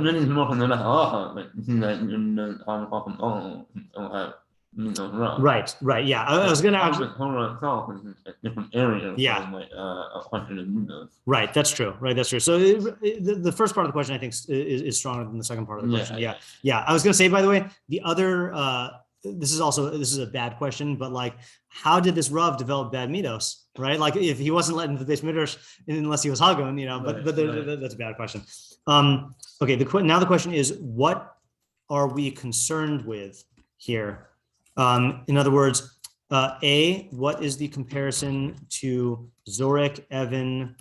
getting more than that. Right. Yeah. I was gonna actually. Different area. Yeah. A question of middos. Right. That's true. So the first part of the question I think is stronger than the second part of the question. Yeah. I was gonna say, by the way, the other. This is a bad question, but like, how did this Rav develop bad middos? Right? Like, if he wasn't let into the Beis Midrash unless he was Hagun, but that's a bad question. Okay. Now the question is, what are we concerned with here? In other words, A, what is the comparison to Zorek, Evan,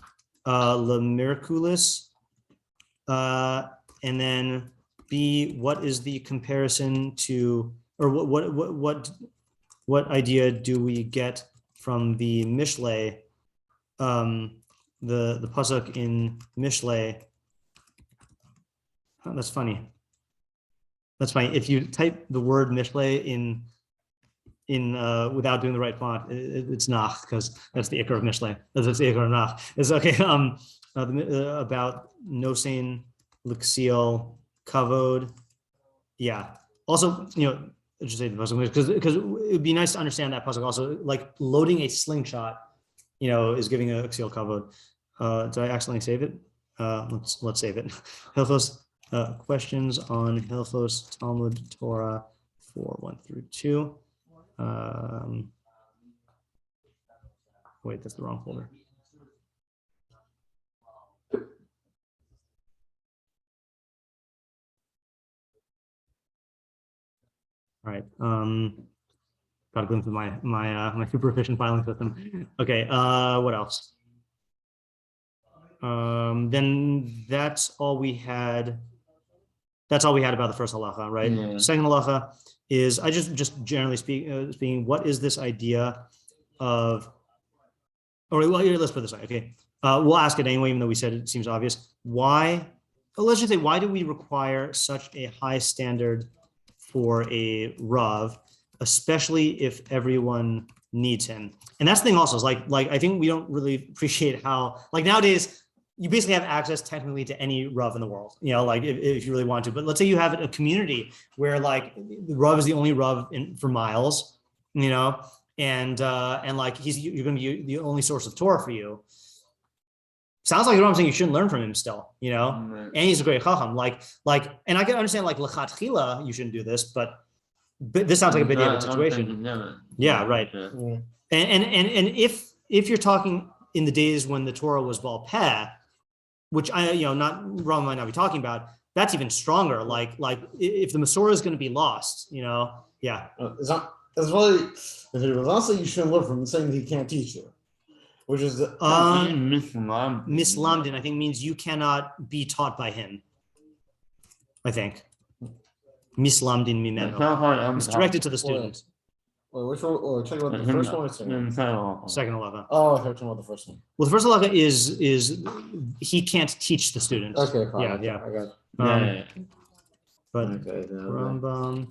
Lemirkulis? And then B, what is the comparison to, or what idea do we get from the Mishle, the pasuk in Mishle? Oh, that's funny. If you type the word Mishle in without doing the right font, it's Nach, because that's the Iker of Mishle. That's the Iker of Nach. It's okay. About Nosein, Luxiel, Kavod. Yeah. Also, just say the pasuk, because it would be nice to understand that pasuk. Also, like loading a slingshot, is giving a Luxiel Kavod. Did I accidentally save it? Let's save it. Hilchos. Questions on Hilchos Talmud Torah 4:1-2. Wait, that's the wrong folder. All right. Got to go into my super efficient filing system. Okay. What else? Then that's all we had. That's all we had about the first halacha, right? Yeah. Second halacha is, I just generally speaking, what is this idea of? Well, here, let's put this way. Okay, we'll ask it anyway, even though we said it seems obvious. Why? Let's just say, why do we require such a high standard for a Rav, especially if everyone needs him? And that's the thing also, is like I think we don't really appreciate how, like, nowadays you basically have access technically to any Rav in the world, like if you really want to. But let's say you have a community where like the Rav is the only Rav for miles, and like you're going to be the only source of Torah for you. Sounds like I'm saying you shouldn't learn from him still, And he's a great chacham, like, and I can understand like lechatchila you shouldn't do this, but this sounds like a bit different situation. Yeah, right. And if you're talking in the days when the Torah was bal peh, which Rambam might not be talking about, that's even stronger. Like if the Masorah is going to be lost, yeah. It's really, if it was honestly, you shouldn't learn from him saying he can't teach you, which is mislamdin, I think, means you cannot be taught by him. I think mislamdin mimeno. It's directed to the student. Wait, which one? Or check about the first one or second? Second halacha. Oh, I thought you about the first one. Well, the first halacha is he can't teach the student. Okay, fine. Yeah. I got it. But Okay, Rambam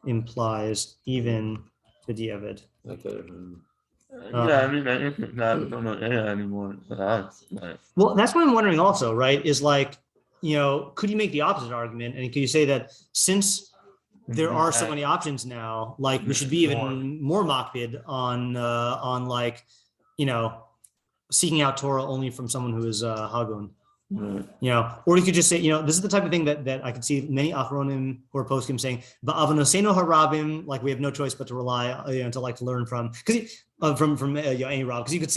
implies even to diavad. Okay. I mean, I don't know anymore. Well, that's what I'm wondering also, right? Is like, could you make the opposite argument? And could you say that since there are so many options now, like we should be even more makpid on like, seeking out Torah only from someone who is Hagun. Or you could just say, this is the type of thing that I could see many achronim or poskim saying, "Ba'avanoseno harabim," like we have no choice but to rely, to learn from, because from any Rav, because you could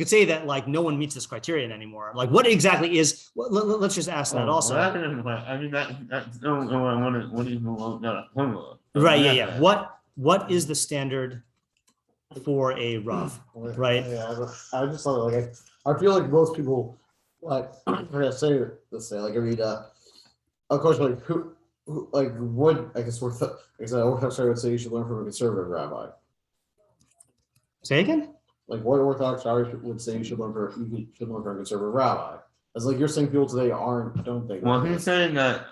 say that like no one meets this criterion anymore. Like what exactly is? Let's just ask that also. I mean that's what is right? Yeah. What is the standard for a Rav? Right? Yeah, I just thought I feel like most people. Like I'm gonna say let's say like I read of course like who like would I guess Orthodox would say you should learn from a conservative rabbi. Say again? like what Orthodox Irish would say you should learn for a conservative rabbi. As like you're saying, people today don't think. Well, he's saying that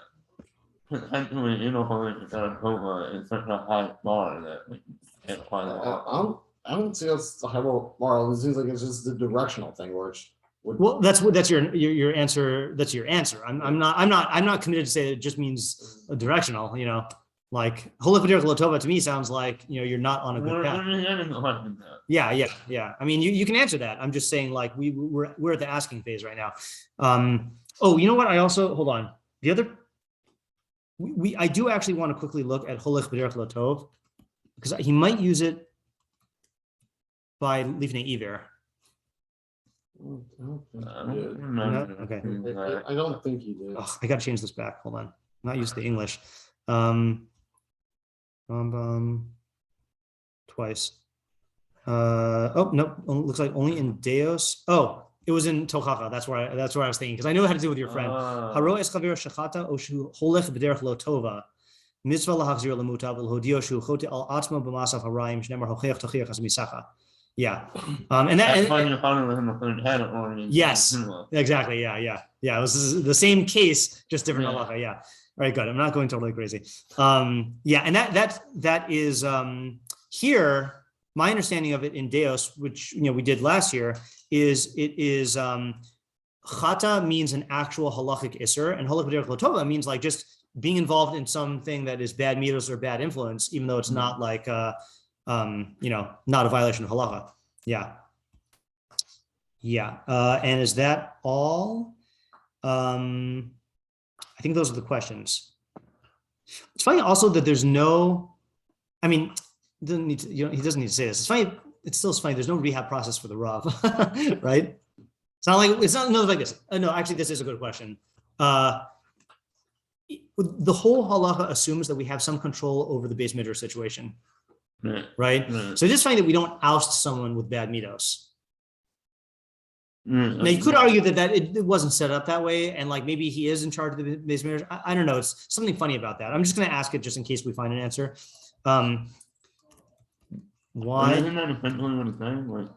potentially in a holy Torah is such a high bar that we can't find out. I don't see that's a high bar. It seems like it's just the directional thing, which. Well, that's your answer. That's your answer. I'm not committed to say that it just means directional. You know, like Holech B'derech Lo Tova to me sounds like you're not on a good path. Yeah. I mean, you can answer that. I'm just saying like we're at the asking phase right now. Oh, you know what? I also hold on. The other I do actually want to quickly look at Holech B'derech Lo Tov because he might use it by Lifnei Iver. Okay. I don't think he did. I got to change this back. Hold on. I'm not used to English. Rambam twice. Oh no, looks like only in Deos. Oh, it was in Tochacha. That's where I was thinking because I know it had to do with your friend. Haro es chaver shachata o shu holech b'derech lo tova. Mitzvah lahachzir lemutav l'hodio shu chote al atzma b'masav harayim shnemar hocheach tochiach as misacha. Yeah, and that. Yes, exactly. Yeah. It was the same case, just different halacha. Yeah. All right, good. I'm not going totally crazy. Yeah, and that is here. My understanding of it in Deos, which we did last year, is it is chata means an actual halachic isser, and holech b'derech lo tova means like just being involved in something that is bad middos or bad influence, even though it's not like not a violation of halacha. Yeah. And is that all? I think those are the questions. It's funny also that there's no, I mean, he doesn't need to say this. It's funny. It's still funny. There's no rehab process for the Rav, right? It's not like this. No, actually, this is a good question. The whole halacha assumes that we have some control over the Beis Midrash situation. Right? So it's just funny that we don't oust someone with bad middos. Now you could argue that it wasn't set up that way, and like maybe he is in charge of the Beis Midrash. I don't know. It's something funny about that. I'm just going to ask it just in case we find an answer. Why? Isn't that essentially what it's saying? Like,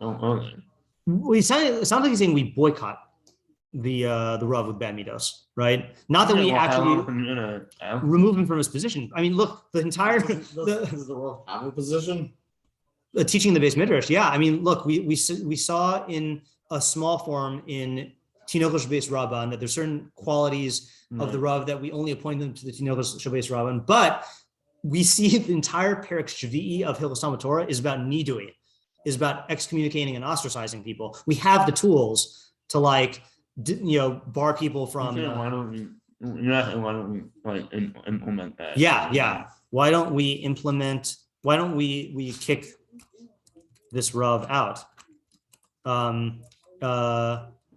Well, it sounds like he's saying we boycott the Rav with bad middos, right? Not that we actually remove him from his position. I mean, look, the entire Does the Rav have a position? Teaching the Beis Midrash, yeah. I mean, look, we saw in a small form in Tinokos Shabbos Rabban that there's certain qualities of the Rav that we only appoint them to the Tinokos Shabbos Rabban, but we see the entire Perek Shvi'i of Hilchos Talmud Torah is about nidui, is about excommunicating and ostracizing people. We have the tools to bar people from. Why don't we like implement that? Yeah. Why don't we implement? Why don't we kick this Rav out?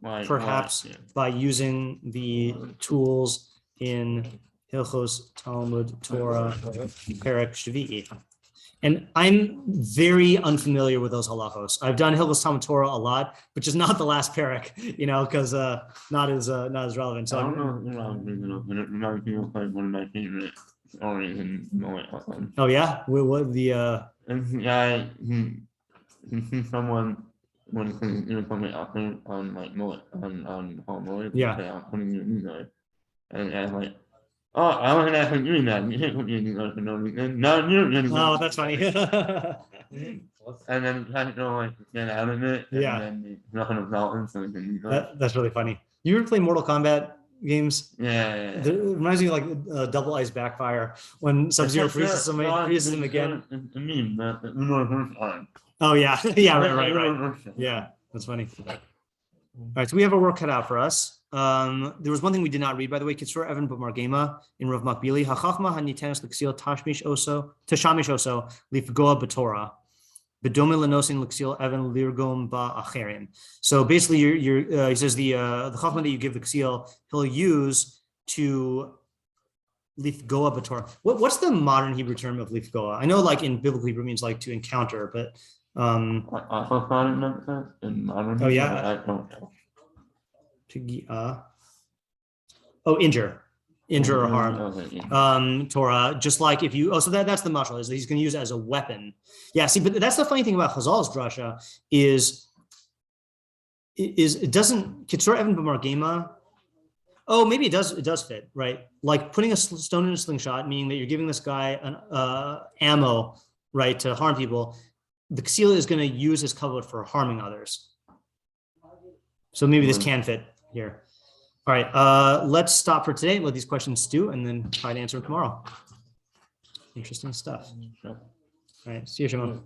Perhaps by using the tools in Hilchos Talmud Torah Perek Shvi'i. And I'm very unfamiliar with those halachos. I've done Hilchos Talmud Torah a lot, but just not the last parak, because not as relevant. So I don't know. One of my favorite stories in Moed. Oh yeah, what the? Guy, he sees someone when coming out on like Moed on Moed. Yeah. And I was like, oh, I wasn't actually doing that. You can't put me in the for no reason. No, oh, that's funny. And then trying to go get out of it. And Yeah. then nothing about him, so he can That's really funny. You ever play Mortal Kombat games? Yeah. It reminds me of Double Ice Backfire when Sub-Zero freezes him again. I mean, the first time. Oh yeah, right. Yeah, that's funny. All right, so we have a work cut out for us. There was one thing we did not read, by the way. Kitzur Evan B'Margema in Rav Makbili. Hachachma hanitenes l'ksil tashmish oso lifgoa b'Torah. B'dome lenosin l'ksil Evan lirgom ba'acherim. So basically, he says the chachma that you give the ksil, he'll use to lifgoa b'Torah. What's the modern Hebrew term of lifgoa? I know, like in biblical Hebrew, means like to encounter, but in modern. Oh yeah. I don't know. Injure. injure or harm Torah, just like if you, so that's the mashal, is that he's going to use it as a weapon. Yeah, see, but that's the funny thing about Chazal's drasha is it doesn't, Kitzur Evan B'Margema, oh, maybe it does fit, right? Like putting a stone in a slingshot, meaning that you're giving this guy an ammo, right, to harm people. The ksila is going to use his kavod for harming others. So maybe this can fit here. All right, let's stop for today. Let these questions stew and then try to answer them tomorrow. Interesting stuff. All right, see you, Shimon.